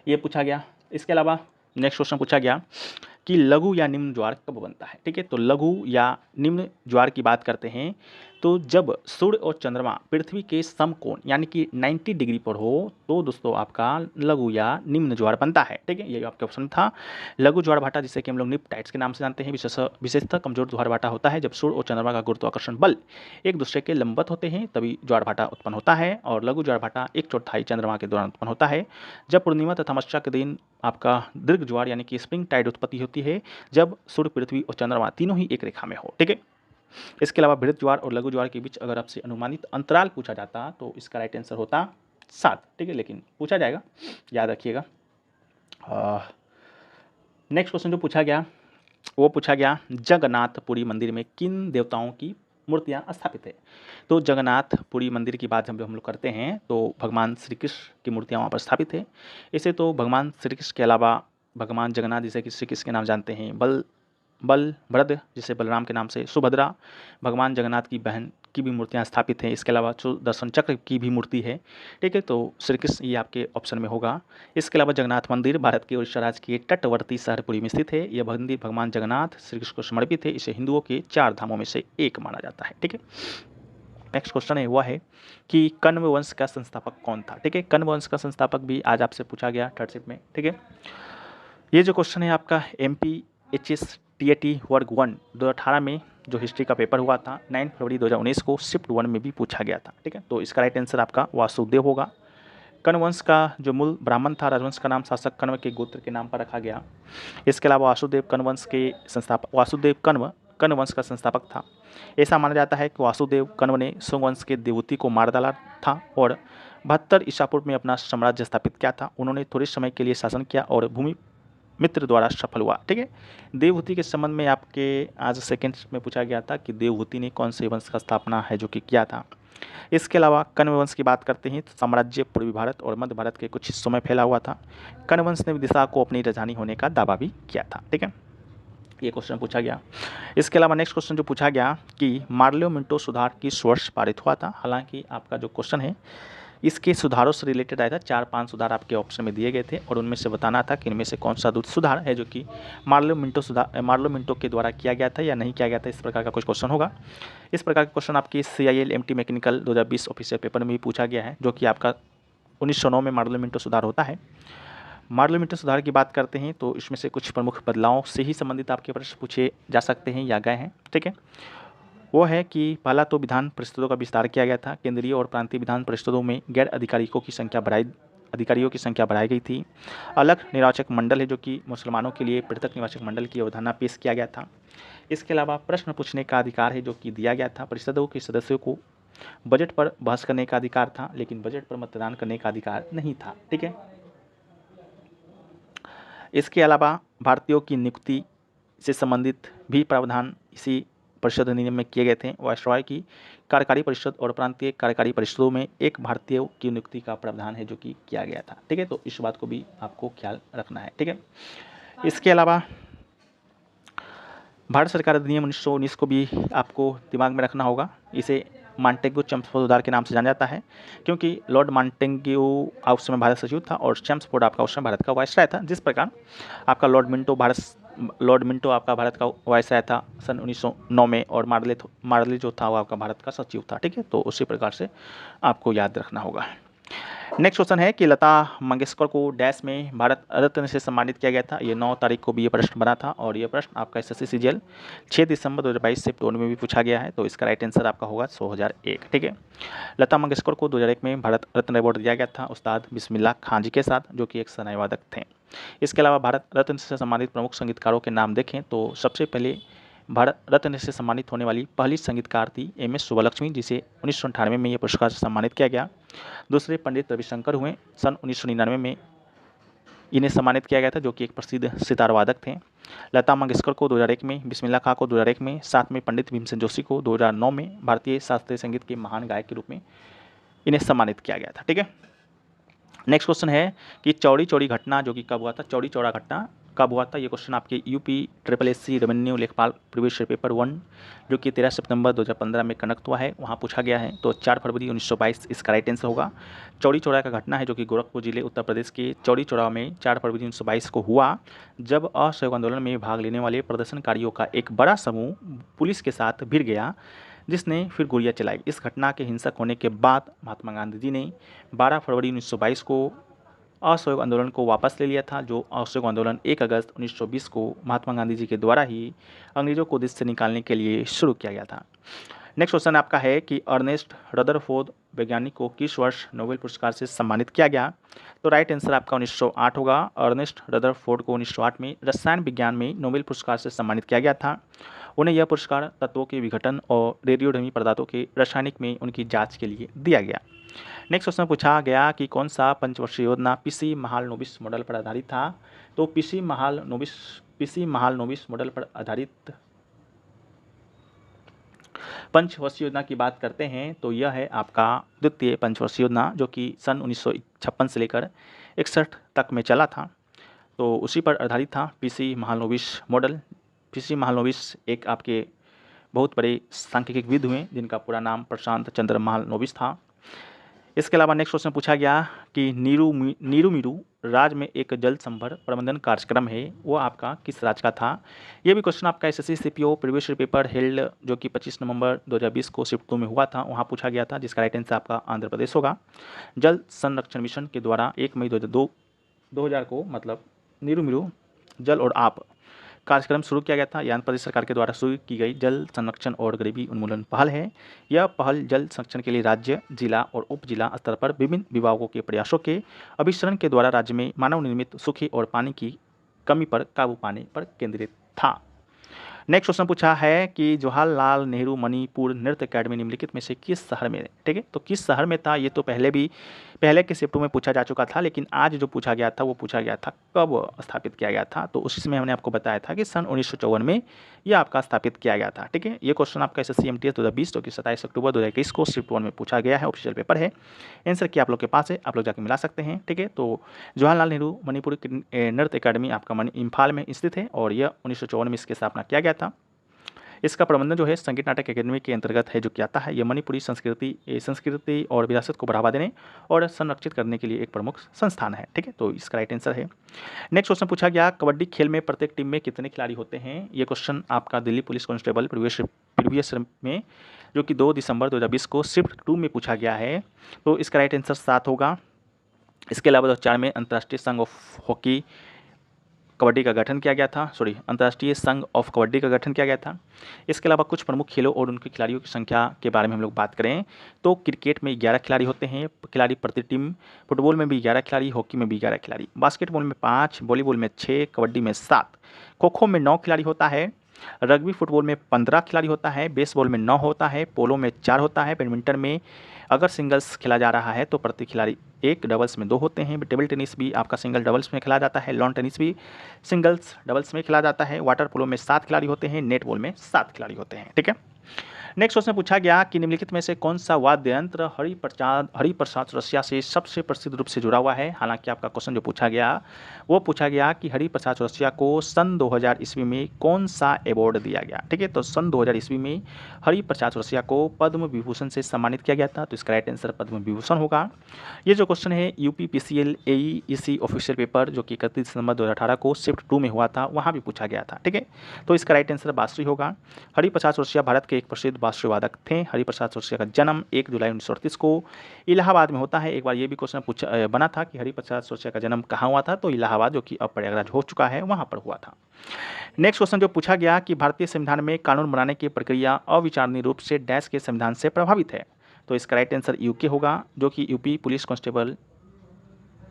ये पूछा गया। इसके अलावा नेक्स्ट क्वेश्चन पूछा गया कि लघु या निम्न ज्वार कब बनता है। ठीक है, तो लघु या निम्न ज्वार की बात करते हैं तो जब सूर्य और चंद्रमा पृथ्वी के समकोण यानी कि 90 डिग्री पर हो तो दोस्तों आपका लघु या निम्न ज्वार बनता है। ठीक है, ये आपके ऑप्शन था। लघु ज्वार भाटा जिसे कि हम लोग निप्टाइड्स के नाम से जानते हैं, विशेषतः कमजोर ज्वार भाटा होता है। जब सूर्य और चंद्रमा का गुरुत्वाकर्षण बल एक दूसरे के लंबवत होते हैं तभी ज्वार भाटा उत्पन्न होता है। और लघु ज्वार भाटा 1/4 चंद्रमा के दौरान उत्पन्न होता है। जब पूर्णिमा तथा अमावस्या के दिन आपका दीर्घ ज्वार यानी कि स्प्रिंग टाइड उत्पत्ति होती है, जब सूर्य, पृथ्वी और चंद्रमा तीनों ही एक रेखा में हो। ठीक है, इसके अलावा बृहद ज्वार और लघु ज्वार के बीच अगर आपसे अनुमानित अंतराल पूछा जाता तो इसका राइट आंसर होता 7। ठीक है, लेकिन पूछा जाएगा, याद रखिएगा। नेक्स्ट क्वेश्चन जो पूछा गया वो पूछा गया जगन्नाथपुरी मंदिर में किन देवताओं की मूर्तियां स्थापित है। तो जगन्नाथपुरी मंदिर की बात जब हम लोग करते हैं तो भगवान श्री कृष्ण की मूर्तियां वहाँ पर स्थापित है। इसे तो भगवान श्री कृष्ण के अलावा भगवान जगन्नाथ जिसे कि श्री कृष्ण के नाम जानते हैं, बलभद्र जिसे बलराम के नाम से, सुभद्रा भगवान जगन्नाथ की बहन की भी मूर्तियां स्थापित हैं। इसके अलावा सुदर्शन चक्र की भी मूर्ति है। ठीक है, तो श्री कृष्ण ये आपके ऑप्शन में होगा। इसके अलावा जगन्नाथ मंदिर भारत के उड़ीसा राज्य के तटवर्ती शहर पुरी में स्थित है। यह मंदिर भगवान जगन्नाथ श्री कृष्ण को समर्पित है। इसे हिंदुओं के 4 धामों में से एक माना जाता है। ठीक है, नेक्स्ट क्वेश्चन है वह है कि कण्व वंश का संस्थापक कौन था। ठीक है, कण्व वंश का संस्थापक भी आज आपसे पूछा गया थर्ड शिफ्ट में। ठीक है, ये जो क्वेश्चन है आपका MPHS-TAT वर्ग 1 2018 में जो हिस्ट्री का पेपर हुआ था 9 फरवरी 2019 को शिफ्ट 1 में भी पूछा गया था। ठीक है, तो इसका राइट आंसर आपका वासुदेव होगा। कण्व वंश का जो मूल ब्राह्मण था, राजवंश का नाम शासक कण्व के गोत्र के नाम पर रखा गया। इसके अलावा वासुदेव कण्व वंश के संस्थापक, वासुदेव कण्व वंश का संस्थापक था। ऐसा माना जाता है कि वासुदेव कण्व ने शुंग वंश के देवहूति को मार डाला था और 72 ईसा पूर्व में अपना साम्राज्य स्थापित किया था। उन्होंने थोड़े समय के लिए शासन किया और भूमि मित्र द्वारा सफल हुआ। ठीक है, देवहूति के संबंध में आपके आज सेकंड में पूछा गया था कि देवहूति ने कौन से वंश का स्थापना है जो कि किया था। इसके अलावा कण्व वंश की बात करते हैं तो साम्राज्य पूर्वी भारत और मध्य भारत के कुछ हिस्सों में फैला हुआ था। कण्व वंश ने विदिशा को अपनी राजधानी होने का दावा भी किया था। ठीक है, ये क्वेश्चन पूछा गया। इसके अलावा नेक्स्ट क्वेश्चन जो पूछा गया कि मार्लियो मिंटो सुधार किस वर्ष पारित हुआ था। हालांकि आपका जो क्वेश्चन है इसके सुधारों से रिलेटेड आया था। 4-5 सुधार आपके ऑप्शन में दिए गए थे और उनमें से बताना था कि इनमें से कौन सा सुधार है जो कि मार्लो मिंटो के द्वारा किया गया था या नहीं किया गया था। इस प्रकार का कुछ क्वेश्चन होगा। इस प्रकार का क्वेश्चन आपकी CIL MT mechanical 2020 official paper में भी पूछा गया है, जो कि आपका 1909 में मार्लो मिंटो सुधार होता है। मार्लो मिंटो सुधार की बात करते हैं तो इसमें से कुछ प्रमुख बदलावों से ही संबंधित आपके प्रश्न पूछे जा सकते हैं या गए हैं। ठीक है, वो है कि पहला तो विधान परिषदों का विस्तार किया गया था। केंद्रीय और प्रांतीय विधान परिषदों में गैर अधिकारियों की संख्या बढ़ाई गई थी। अलग निर्वाचक मंडल है जो कि मुसलमानों के लिए पृथक निर्वाचक मंडल की अवधारणा पेश किया गया था। इसके अलावा प्रश्न पूछने का अधिकार है जो कि दिया गया था। परिषदों के सदस्यों को बजट पर बहस करने का अधिकार था, लेकिन बजट पर मतदान करने का अधिकार नहीं था। ठीक है, इसके अलावा भारतीयों की नियुक्ति से संबंधित भी प्रावधान इसी परिषद अधिनियम में किए गए थे। वायसरॉय की कार्यकारी परिषद और प्रांतीय कार्यकारी परिषदों में एक भारतीय की नियुक्ति का प्रावधान है जो कि किया गया था। ठीक है, तो इस बात को भी आपको ख्याल रखना है। ठीक है, इसके अलावा भारत सरकार अधिनियम 1919 को भी आपको दिमाग में रखना होगा। इसे मॉन्टेग्यू चेम्सफोर्ड सुधार के नाम से जाना जाता है, क्योंकि लॉर्ड मॉन्टेग्यू उस समय भारत सचिव था और चेम्सफोर्ड आपका उस समय भारत का वायसराय था। जिस प्रकार आपका लॉर्ड मिंटो आपका भारत का वायसराय था सन 1909 में, और मार्ले जो था वो आपका भारत का सचिव था। ठीक है, तो उसी प्रकार से आपको याद रखना होगा। नेक्स्ट क्वेश्चन है कि लता मंगेशकर को डैश में भारत रत्न से सम्मानित किया गया था। ये 9 तारीख को भी ये प्रश्न बना था और ये प्रश्न आपका SSC CGL 6 दिसंबर 2022 से टोन में भी पूछा गया है। तो इसका राइट आंसर आपका होगा 2001। ठीक है, लता मंगेशकर को 2001 में भारत रत्न अवार्ड दिया गया था उस्ताद बिस्मिल्लाह खान जी के साथ, जो कि एक शहनाई वादक थे। इसके अलावा भारत रत्न से सम्मानित प्रमुख संगीतकारों के नाम देखें तो सबसे पहले भारत रत्न से सम्मानित होने वाली पहली संगीतकार थी MS सुब्बलक्ष्मी, जिसे 1998 में यह पुरस्कार से सम्मानित किया गया। दूसरे पंडित रविशंकर हुए, सन 1999 में इन्हें सम्मानित किया गया था, जो कि एक प्रसिद्ध सितार वादक थे। लता मंगेशकर को 2001 में, बिस्मिल्लाह खां को 2001 में, साथ में पंडित भीमसेन जोशी को 2009 में भारतीय शास्त्रीय संगीत के महान गायक के रूप में इन्हें सम्मानित किया गया था। ठीक है, नेक्स्ट क्वेश्चन है कि चौड़ी चौड़ी घटना जो कि कब हुआ था, चौड़ी चौड़ा घटना कब हुआ था। ये क्वेश्चन आपके UP SSC रेवेन्यू लेखपाल प्रीवियस पेपर 1 जो कि 13 सितंबर 2015 में कंडक्ट हुआ है, वहाँ पूछा गया है। तो 4 फरवरी 1922 इसका राइट आंसर होगा। चौड़ी चौड़ा का घटना है जो कि गोरखपुर जिले उत्तर प्रदेश के चौड़ी चौड़ा में 4 फरवरी 1922 को हुआ, जब असहयोग आंदोलन में भाग लेने वाले प्रदर्शनकारियों का एक बड़ा समूह पुलिस के साथ भिड़ गया, जिसने फिर गोलियां चलाई। इस घटना के हिंसक होने के बाद महात्मा गांधी जी ने 12 फरवरी 1922 को असहयोग आंदोलन को वापस ले लिया था। जो असहयोग आंदोलन 1 अगस्त 1920 को महात्मा गांधी जी के द्वारा ही अंग्रेजों को देश से निकालने के लिए शुरू किया गया था। नेक्स्ट क्वेश्चन आपका है कि अर्नेस्ट रदरफोर्ड वैज्ञानिक को किस वर्ष नोबेल पुरस्कार से सम्मानित किया गया। तो राइट आंसर आपका 1908 होगा। अर्नेस्ट रदरफोर्ड को 1908 में रसायन विज्ञान में नोबेल पुरस्कार से सम्मानित किया गया था। उन्हें यह पुरस्कार तत्वों के विघटन और रेडियोधर्मी पदार्थों के रासायनिक में उनकी जांच के लिए दिया गया। नेक्स्ट क्वेश्चन पूछा गया कि कौन सा पंचवर्षीय योजना PC महालनोबिस मॉडल पर आधारित था। तो PC महालनोबिस मॉडल पर आधारित पंचवर्षीय योजना की बात करते हैं तो यह है आपका द्वितीय पंचवर्षीय योजना, जो कि सन 1956 से लेकर 61 तक में चला था। तो उसी पर आधारित था PC Mahalanobis model. PC Mahalanobis एक आपके बहुत बड़े सांख्यिकीविद हुए जिनका पूरा नाम प्रशांत चंद्र महालनोबिस था। इसके अलावा नेक्स्ट क्वेश्चन पूछा गया कि नीरू राज्य में एक जल संभर प्रबंधन कार्यक्रम है, वो आपका किस राज्य का था। ये भी क्वेश्चन आपका SSC CPO previous paper held जो कि 25 नवंबर 2020 को शिफ्ट 2 में हुआ था, वहाँ पूछा गया था, जिसका राइट आंसर आपका आंध्र प्रदेश होगा। जल संरक्षण मिशन के द्वारा 1 मई 2000 को मतलब नीरू जल और आप कार्यक्रम शुरू किया गया था। यह आंध्र प्रदेश सरकार के द्वारा शुरू की गई जल संरक्षण और गरीबी उन्मूलन पहल है। यह पहल जल संरक्षण के लिए राज्य, जिला और उप जिला स्तर पर विभिन्न विभागों के प्रयासों के अभिसरण के द्वारा राज्य में मानव निर्मित सूखे और पानी की कमी पर काबू पाने पर केंद्रित था। नेक्स्ट क्वेश्चन पूछा है कि जवाहरलाल नेहरू मणिपुर नृत्य अकेडमी निम्नलिखित में से किस शहर में है। ठीक है, तो किस शहर में था ये तो पहले के शिफ्ट में पूछा जा चुका था, लेकिन आज जो पूछा गया था वो पूछा गया था कब स्थापित किया गया था। तो उसी में हमने आपको बताया था कि सन 1954 में यह आपका स्थापित किया गया था। ठीक है, ये क्वेश्चन आपका SSC MTS 2020 जो कि 27 अक्टूबर 2021 को शिफ्ट 1 में पूछा गया है, ऑफिशियल पेपर है। आंसर की आप लोग के पास है, आप लोग जाके मिला सकते हैं। ठीक है, तो जवाहरलाल नेहरू मणिपुर नृत्य अकेडमी आपका इम्फाल में स्थित है और यह 1954 में इसकी स्थापना किया गया था। इसका प्रबंधन जो है संगीत नाटक अकेडमी के अंतर्गत है जो कि आता है। ये मणिपुरी संस्कृति और विरासत को बढ़ावा देने और संरक्षित करने के लिए एक प्रमुख संस्थान है। ठीक है, तो इसका राइट आंसर है। नेक्स्ट क्वेश्चन पूछा गया, कबड्डी खेल में प्रत्येक टीम में कितने खिलाड़ी होते हैं? ये क्वेश्चन आपका दिल्ली पुलिस कांस्टेबल प्रीवियस में जो कि 2 दिसंबर 2020 को शिफ्ट 2 में पूछा गया है। तो इसका राइट आंसर 7 होगा। इसके अलावा 2004 में अंतर्राष्ट्रीय संघ ऑफ हॉकी कबड्डी का गठन किया गया था, अंतर्राष्ट्रीय संघ ऑफ कबड्डी का गठन किया गया था। इसके अलावा कुछ प्रमुख खेलों और उनके खिलाड़ियों की संख्या के बारे में हम लोग बात करें तो क्रिकेट में 11 खिलाड़ी होते हैं, खिलाड़ी प्रति टीम। फुटबॉल में भी 11 खिलाड़ी, हॉकी में भी 11 खिलाड़ी, बास्केटबॉल में 5, वॉलीबॉल में 6, कबड्डी में 7, खो-खो में 9 खिलाड़ी होता है, रग्बी फुटबॉल में 15 खिलाड़ी होता है, बेसबॉल में 9 होता है, पोलो में 4 होता है, बैडमिंटन में अगर सिंगल्स खेला जा रहा है तो प्रति खिलाड़ी 1, डबल्स में 2 होते हैं। टेबल टेनिस भी आपका सिंगल डबल्स में खेला जाता है, लॉन टेनिस भी सिंगल्स डबल्स में खेला जाता है, वाटर पोलो में 7 खिलाड़ी होते हैं, नेट बॉल में 7 खिलाड़ी होते हैं। ठीक है, नेक्स्ट क्वेश्चन पूछा गया कि निम्नलिखित में से कौन सा वाद्य यंत्र हरिप्रसाद चौरसिया से सबसे प्रसिद्ध रूप से जुड़ा हुआ है? हालांकि आपका क्वेश्चन जो पूछा गया वो पूछा गया कि हरिप्रसाद चौरसिया को सन 2000 ईस्वी में कौन सा अवार्ड दिया गया। ठीक है, तो सन 2000 ईस्वी में हरिप्रसाद चौरसिया को पद्म विभूषण से सम्मानित किया गया था, तो इसका राइट आंसर पद्म विभूषण होगा। ये जो क्वेश्चन है UPPCL AEC ऑफिशियल पेपर जो कि 31 दिसंबर 2018 को शिफ्ट 2 में हुआ था, वहाँ भी पूछा गया था। ठीक है, तो इसका राइट आंसर बांसुरी होगा। हरिप्रसाद चौरसिया भारत के एक प्रसिद्ध बांसुरी वादक थे। हरिप्रसाद चौरसिया का जन्म 1 जुलाई 1938 को इलाहाबाद में होता है। एक बार ये भी क्वेश्चन बना था कि हरिप्रसाद चौरसिया का जन्म कहाँ हुआ था, तो इलाहाबाद जो कि अब प्रयागराज हो चुका है वहाँ पर हुआ था। नेक्स्ट क्वेश्चन जो पूछा गया कि भारतीय संविधान में कानून बनाने की प्रक्रिया अविचारणीय रूप से डैश के संविधान से प्रभावित है, तो इसका राइट आंसर यूके होगा, जो कि यूपी पुलिस कांस्टेबल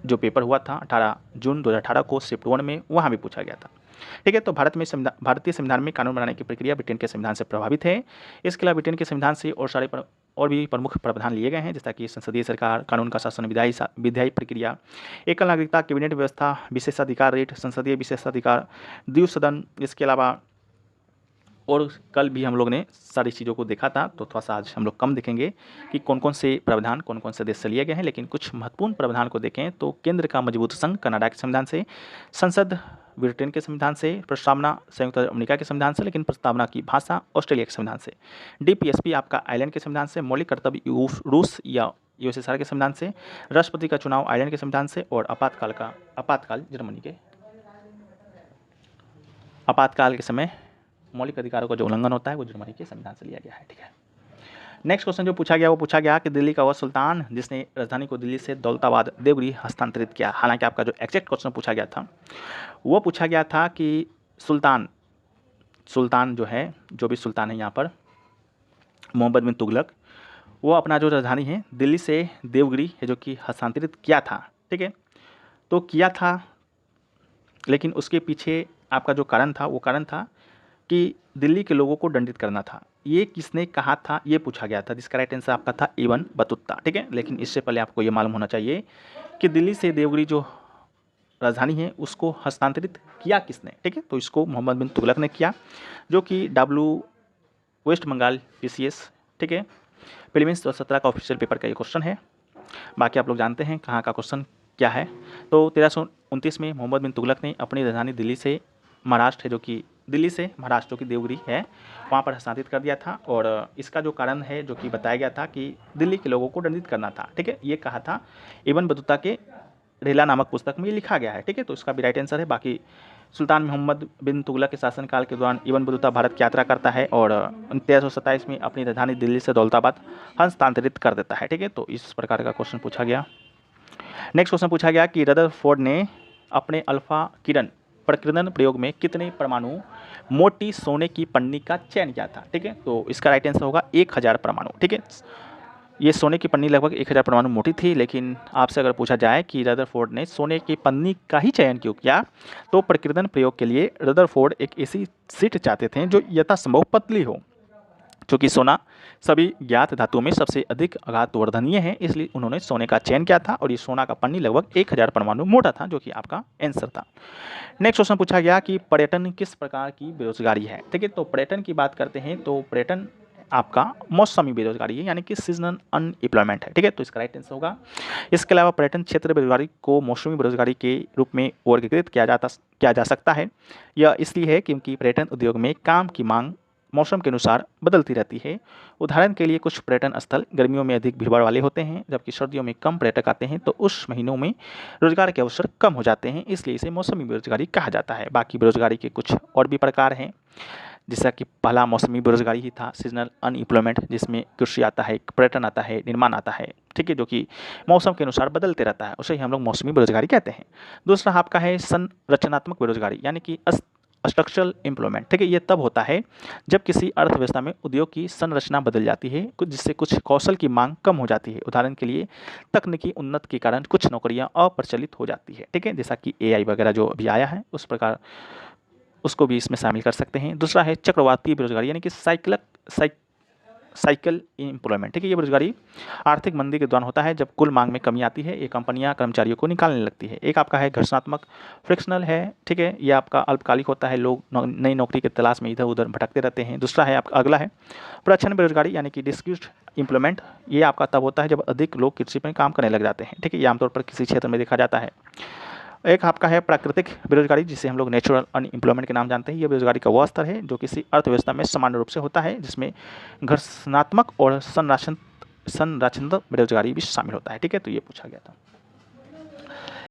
जो पेपर हुआ था 18 जून 2018 को शिफ्ट 1 में, वहाँ भी पूछा गया था। ठीक है, तो भारतीय संविधान में कानून बनाने की प्रक्रिया ब्रिटेन के संविधान से प्रभावित है। इसके अलावा ब्रिटेन के संविधान से और भी प्रमुख प्रावधान लिए गए हैं, जैसा कि संसदीय सरकार, कानून का शासन, विधायी प्रक्रिया, एकल नागरिकता, कैबिनेट व्यवस्था, विशेषाधिकार रेट, संसदीय विशेषाधिकार, द्विसदन सदन। इसके अलावा और कल भी हम लोग ने सारी चीज़ों को देखा था, तो थोड़ा सा आज हम लोग कम देखेंगे कि कौन कौन से प्रावधान कौन कौन से देश से लिए गए हैं, लेकिन कुछ महत्वपूर्ण प्रावधान को देखें तो केंद्र का मजबूत संघ कनाडा के संविधान से, संसद ब्रिटेन के संविधान से, प्रस्तावना संयुक्त अमेरिका के संविधान से, लेकिन प्रस्तावना की भाषा ऑस्ट्रेलिया के संविधान से, DPSP आपका आयरलैंड के संविधान से, मौलिक कर्तव्य रूस या USSR के संविधान से, राष्ट्रपति का चुनाव आयरलैंड के संविधान से, और आपातकाल जर्मनी के आपातकाल के समय मौलिक अधिकारों का जो उल्लंघन होता है वो जर्मनी के संविधान से लिया गया है। ठीक है, नेक्स्ट क्वेश्चन जो पूछा गया वो पूछा गया कि दिल्ली का वह सुल्तान जिसने राजधानी को दिल्ली से दौलताबाद देवगिरी हस्तांतरित किया। हालांकि आपका जो एग्जैक्ट क्वेश्चन पूछा गया था वो पूछा गया था कि सुल्तान जो है, जो भी सुल्तान है यहाँ पर मोहम्मद बिन तुगलक, वो अपना जो राजधानी है दिल्ली से देवगिरी है जो कि हस्तांतरित किया था। ठीक है, तो किया था, लेकिन उसके पीछे आपका जो कारण था वो कारण था कि दिल्ली के लोगों को दंडित करना था। ये किसने कहा था ये पूछा गया था, जिसका राइट आंसर आपका था इब्न बतूता। ठीक है, लेकिन इससे पहले आपको ये मालूम होना चाहिए कि दिल्ली से देवगिरी जो राजधानी है उसको हस्तांतरित किया किसने। ठीक है, तो इसको मोहम्मद बिन तुगलक ने किया, जो कि वेस्ट बंगाल PCS। ठीक है, प्रीलिम्स 2017 का ऑफिशियल पेपर का ये क्वेश्चन है। बाकी आप लोग जानते हैं कहाँ का क्वेश्चन क्या है। तो 1329 में मोहम्मद बिन तुगलक ने अपनी राजधानी दिल्ली से महाराष्ट्र है जो कि देवगिरी है वहाँ पर हस्तांतरित कर दिया था, और इसका जो कारण है जो कि बताया गया था कि दिल्ली के लोगों को दंडित करना था। ठीक है, ये कहा था इब्न बतूता के रेला नामक पुस्तक में ये लिखा गया है। ठीक है, तो इसका भी राइट आंसर है। बाकी सुल्तान मोहम्मद बिन तुगलक के शासनकाल के दौरान इब्न बतूता भारत की यात्रा करता है और 1327 में अपनी राजधानी दिल्ली से दौलताबाद हस्तांतरित कर देता है। ठीक है, तो इस प्रकार का क्वेश्चन पूछा गया। नेक्स्ट क्वेश्चन पूछा गया कि रदरफोर्ड ने अपने अल्फा किरण प्रकीर्णन प्रयोग में कितने परमाणु मोटी सोने की पन्नी का चयन किया था। ठीक है, तो इसका राइट आंसर होगा 1000 परमाणु। ठीक है, ये सोने की पन्नी लगभग 1000 परमाणु मोटी थी, लेकिन आपसे अगर पूछा जाए कि रदरफोर्ड ने सोने की पन्नी का ही चयन क्यों किया, तो प्रकीर्णन प्रयोग के लिए रदरफोर्ड एक ऐसी सीट चाहते थे जो यथासंभव पतली हो, क्योंकि सोना सभी ज्ञात धातुओं में सबसे अधिक आघातवर्धनीय है, इसलिए उन्होंने सोने का चयन किया था, और ये सोना का पन्नी लगभग 1000 परमाणु मोटा था, जो कि आपका आंसर था। नेक्स्ट क्वेश्चन पूछा गया कि पर्यटन किस प्रकार की बेरोजगारी है। ठीक है, तो पर्यटन की बात करते हैं तो पर्यटन आपका मौसमी बेरोजगारी है, यानी कि सीजनल अनएम्प्लॉयमेंट है। ठीक है, तो इसका राइट आंसर होगा। इसके अलावा पर्यटन क्षेत्र बेरोजगारी को मौसमी बेरोजगारी के रूप में वर्गीकृत किया जा सकता है। यह इसलिए है क्योंकि पर्यटन उद्योग में काम की मांग मौसम के अनुसार बदलती रहती है। उदाहरण के लिए कुछ पर्यटन स्थल गर्मियों में अधिक भीड़भाड़ वाले होते हैं, जबकि सर्दियों में कम पर्यटक आते हैं, तो उस महीनों में रोजगार के अवसर कम हो जाते हैं, इसलिए इसे मौसमी बेरोजगारी कहा जाता है। बाकी बेरोजगारी के कुछ और भी प्रकार हैं, जैसा कि पहला मौसमी बेरोजगारी ही था, सीजनल अनएम्प्लॉयमेंट, जिसमें कृषि आता है, पर्यटन आता है, निर्माण आता है, ठीक है, जो कि मौसम के अनुसार बदलते रहता है, उसे ही हम लोग मौसमी बेरोजगारी कहते हैं। दूसरा आपका है संरचनात्मक बेरोजगारी, यानी कि स्ट्रक्चरल एम्प्लॉयमेंट, ठीक है। ये तब होता है जब किसी अर्थव्यवस्था में उद्योग की संरचना बदल जाती है, जिससे कुछ कौशल की मांग कम हो जाती है। उदाहरण के लिए तकनीकी उन्नति के कारण कुछ नौकरियां अप्रचलित हो जाती है, ठीक है, जैसा कि एआई वगैरह जो अभी आया है उस प्रकार उसको भी इसमें शामिल कर सकते हैं। दूसरा है चक्रवाती बेरोजगारी, यानी कि साइकिल एम्प्लॉयमेंट, ठीक है। ये बेरोजगारी आर्थिक मंदी के दौरान होता है, जब कुल मांग में कमी आती है, ये कंपनियां कर्मचारियों को निकालने लगती है। एक आपका है घर्षणात्मक, फ्रिक्शनल है, ठीक है, ये आपका अल्पकालिक होता है, लोग नई नौकरी की तलाश में इधर उधर भटकते रहते हैं। दूसरा है आपका अगला है प्रच्छन्न बेरोजगारी, यानी कि डिस्क्यूज एम्प्लॉयमेंट, ये आपका तब होता है जब अधिक लोग कृषि में काम करने लग जाते हैं, ठीक है, ये आमतौर पर किसी क्षेत्र में देखा जाता है। एक आपका है प्राकृतिक बेरोजगारी, जिसे हम लोग नेचुरल अनएम्प्लॉयमेंट के नाम जानते हैं। ये बेरोजगारी का वह स्तर है जो किसी अर्थव्यवस्था में सामान्य रूप से होता है, जिसमें घर्षणात्मक और संरचनात्मक बेरोजगारी भी शामिल होता है, ठीक है, तो ये पूछा गया था।